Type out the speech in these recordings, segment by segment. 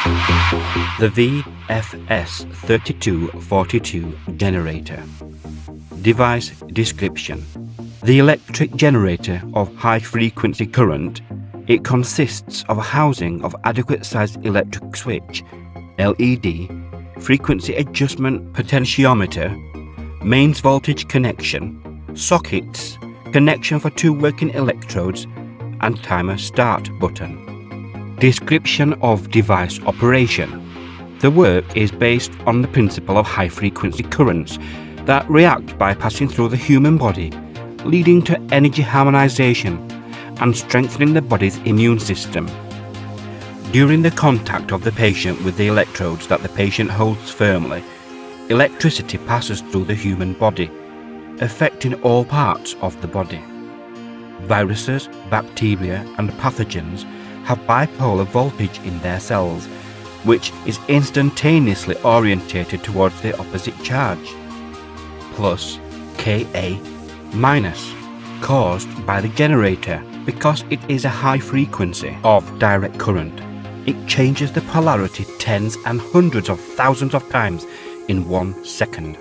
The VFS 3242 generator. Device description. The electric generator of high frequency current. It consists of a housing of adequate sized electric switch, LED, frequency adjustment potentiometer, mains voltage connection, sockets, connection for two working electrodes, and timer start button. Description of device operation. The work is based on the principle of high-frequency currents that react by passing through the human body, leading to energy harmonization and strengthening the body's immune system. During the contact of the patient with the electrodes that the patient holds firmly, electricity passes through the human body, affecting all parts of the body. Viruses, bacteria, and pathogens have bipolar voltage in their cells, which is instantaneously orientated towards the opposite charge, plus Ka minus, caused by the generator. Because it is a high frequency of direct current, it changes the polarity tens and hundreds of thousands of times in 1 second.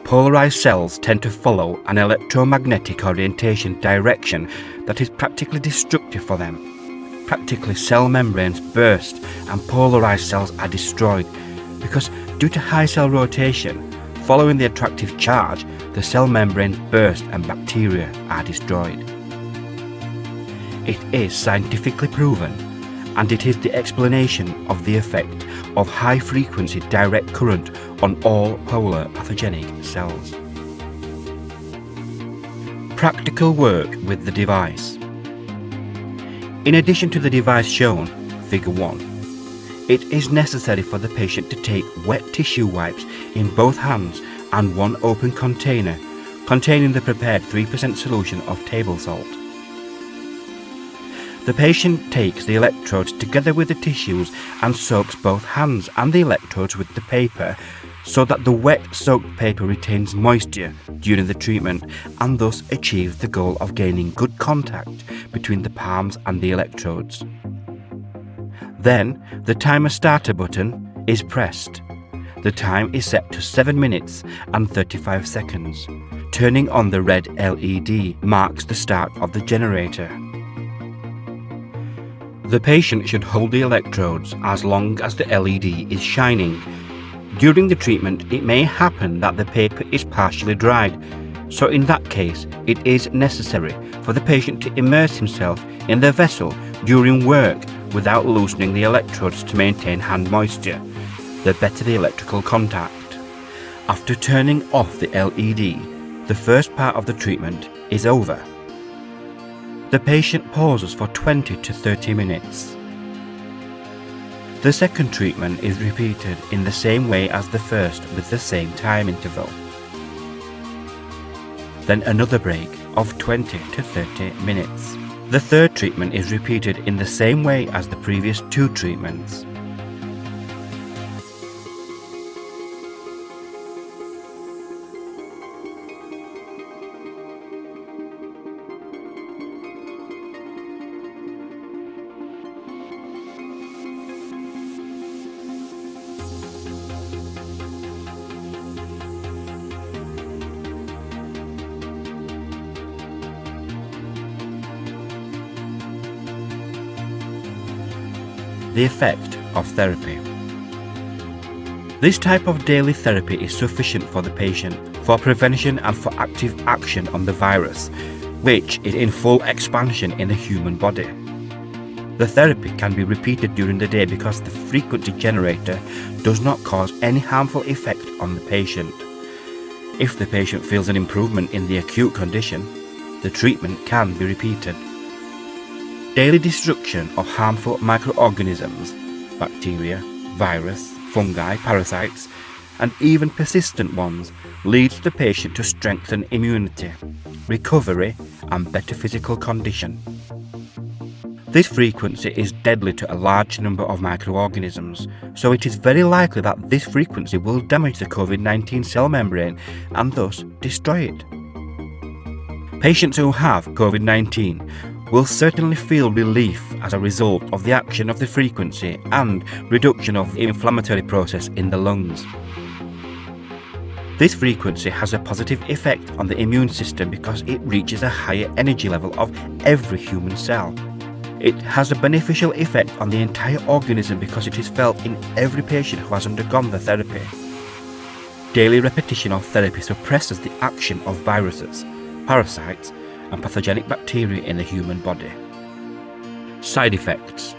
Polarized cells tend to follow an electromagnetic orientation direction that is practically destructive for them. Practically, cell membranes burst and polarized cells are destroyed because, due to high cell rotation, following the attractive charge, the cell membranes burst and bacteria are destroyed. It is scientifically proven, and it is the explanation of the effect of high-frequency direct current on all polar pathogenic cells. Practical work with the device. In addition to the device shown, Figure 1, it is necessary for the patient to take wet tissue wipes in both hands and one open container containing the prepared 3% solution of table salt. The patient takes the electrodes together with the tissues and soaks both hands and the electrodes with the paper so that the wet soaked paper retains moisture during the treatment and thus achieves the goal of gaining good contact between the palms and the electrodes. Then the timer starter button is pressed. The time is set to 7 minutes and 35 seconds. Turning on the red LED marks the start of the generator. The patient should hold the electrodes as long as the LED is shining. During the treatment, it may happen that the paper is partially dried, so in that case, it is necessary for the patient to immerse himself in the vessel during work without loosening the electrodes to maintain hand moisture. The better the electrical contact. After turning off the LED, the first part of the treatment is over. The patient pauses for 20 to 30 minutes. The second treatment is repeated in the same way as the first with the same time interval. Then another break of 20 to 30 minutes. The third treatment is repeated in the same way as the previous two treatments. The effect of therapy. This type of daily therapy is sufficient for the patient for prevention and for active action on the virus, which is in full expansion in the human body. The therapy can be repeated during the day because the frequency generator does not cause any harmful effect on the patient. If the patient feels an improvement in the acute condition, the treatment can be repeated. Daily destruction of harmful microorganisms, bacteria, virus, fungi, parasites, and even persistent ones leads the patient to strengthen immunity, recovery, and better physical condition. This frequency is deadly to a large number of microorganisms, so it is very likely that this frequency will damage the COVID-19 cell membrane and thus destroy it. Patients who have COVID-19 will certainly feel relief as a result of the action of the frequency and reduction of the inflammatory process in the lungs. This frequency has a positive effect on the immune system because it reaches a higher energy level of every human cell. It has a beneficial effect on the entire organism because it is felt in every patient who has undergone the therapy. Daily repetition of therapy suppresses the action of viruses, parasites, and pathogenic bacteria in the human body. Side effects.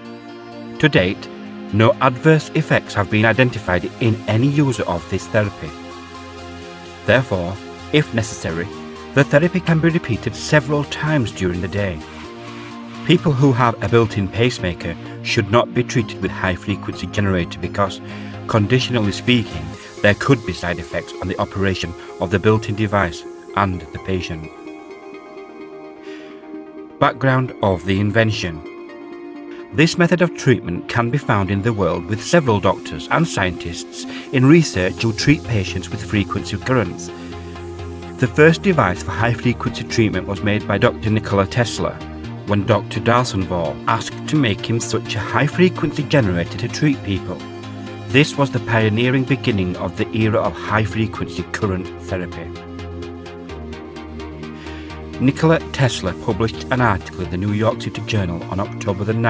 To date, no adverse effects have been identified in any user of this therapy. Therefore, if necessary, the therapy can be repeated several times during the day. People who have a built-in pacemaker should not be treated with high-frequency generator because, conditionally speaking, there could be side effects on the operation of the built-in device and the patient. Background of the invention. This method of treatment can be found in the world with several doctors and scientists in research who treat patients with frequency currents. The first device for high-frequency treatment was made by Dr. Nikola Tesla when Dr. Dalsenball asked to make him such a high-frequency generator to treat people. This was the pioneering beginning of the era of high-frequency current therapy. Nikola Tesla published an article in the New York City Journal on October 9,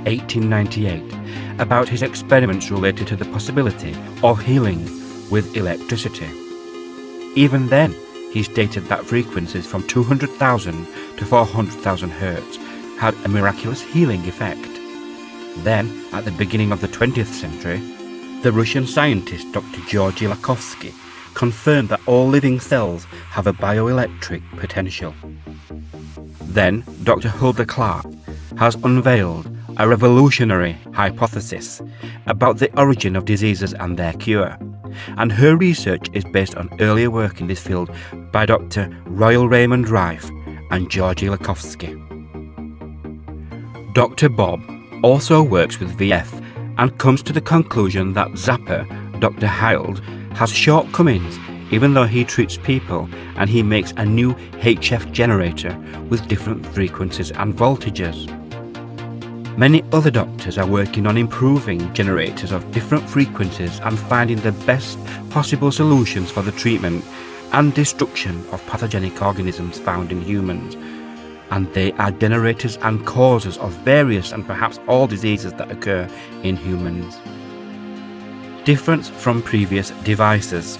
1898, about his experiments related to the possibility of healing with electricity. Even then, he stated that frequencies from 200,000 to 400,000 Hz had a miraculous healing effect. Then, at the beginning of the 20th century, the Russian scientist Dr. Georgy Lakovsky confirmed that all living cells have a bioelectric potential. Then, Dr. Hulda Clark has unveiled a revolutionary hypothesis about the origin of diseases and their cure, and her research is based on earlier work in this field by Dr. Royal Raymond Rife and Georgy Lakovsky. Dr. Bob also works with VF and comes to the conclusion that Zappa, Dr. Hild, has shortcomings even though he treats people, and he makes a new HF generator with different frequencies and voltages. Many other doctors are working on improving generators of different frequencies and finding the best possible solutions for the treatment and destruction of pathogenic organisms found in humans, and they are generators and causes of various and perhaps all diseases that occur in humans. Difference from previous devices.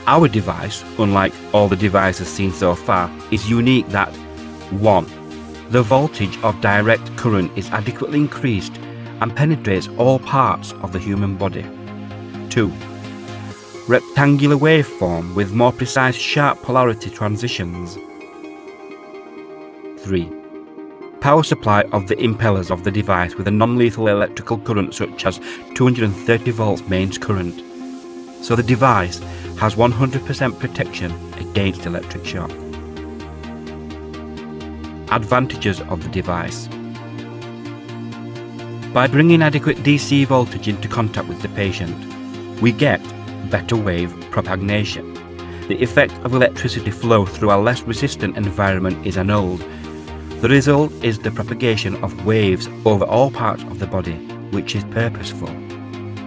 Our device, unlike all the devices seen so far, is unique that 1. The voltage of direct current is adequately increased and penetrates all parts of the human body. 2. Rectangular waveform with more precise sharp polarity transitions. 3. Power supply of the impellers of the device with a non-lethal electrical current such as 230 volts mains current. So the device has 100% protection against electric shock. Advantages of the device. By bringing adequate DC voltage into contact with the patient, we get better wave propagation. The effect of electricity flow through a less resistant environment is annulled. The result is the propagation of waves over all parts of the body, which is purposeful.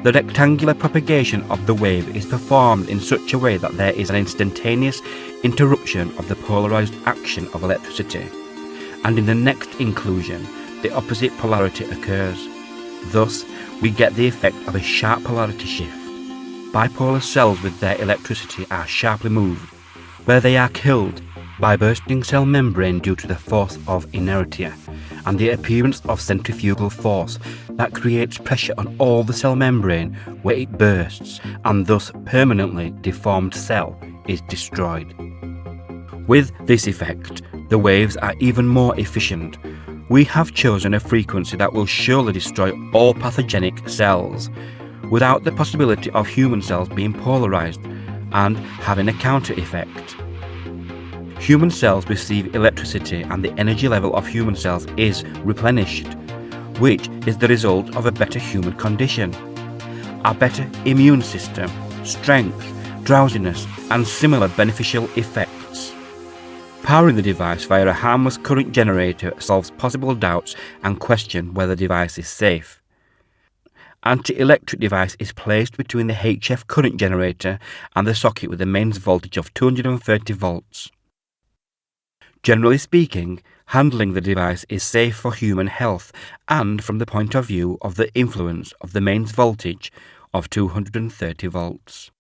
The rectangular propagation of the wave is performed in such a way that there is an instantaneous interruption of the polarized action of electricity, and in the next inclusion, the opposite polarity occurs. Thus, we get the effect of a sharp polarity shift. Bipolar cells with their electricity are sharply moved, where they are killed by bursting cell membrane due to the force of inertia and the appearance of centrifugal force that creates pressure on all the cell membrane where it bursts, and thus permanently deformed cell is destroyed. With this effect, the waves are even more efficient. We have chosen a frequency that will surely destroy all pathogenic cells, without the possibility of human cells being polarized and having a counter effect. Human cells receive electricity and the energy level of human cells is replenished, which is the result of a better human condition, a better immune system, strength, drowsiness, and similar beneficial effects. Powering the device via a harmless current generator solves possible doubts and question whether the device is safe. Anti-electric device is placed between the HF current generator and the socket with a mains voltage of 230 volts. Generally speaking, handling the device is safe for human health and from the point of view of the influence of the mains voltage of 230 volts.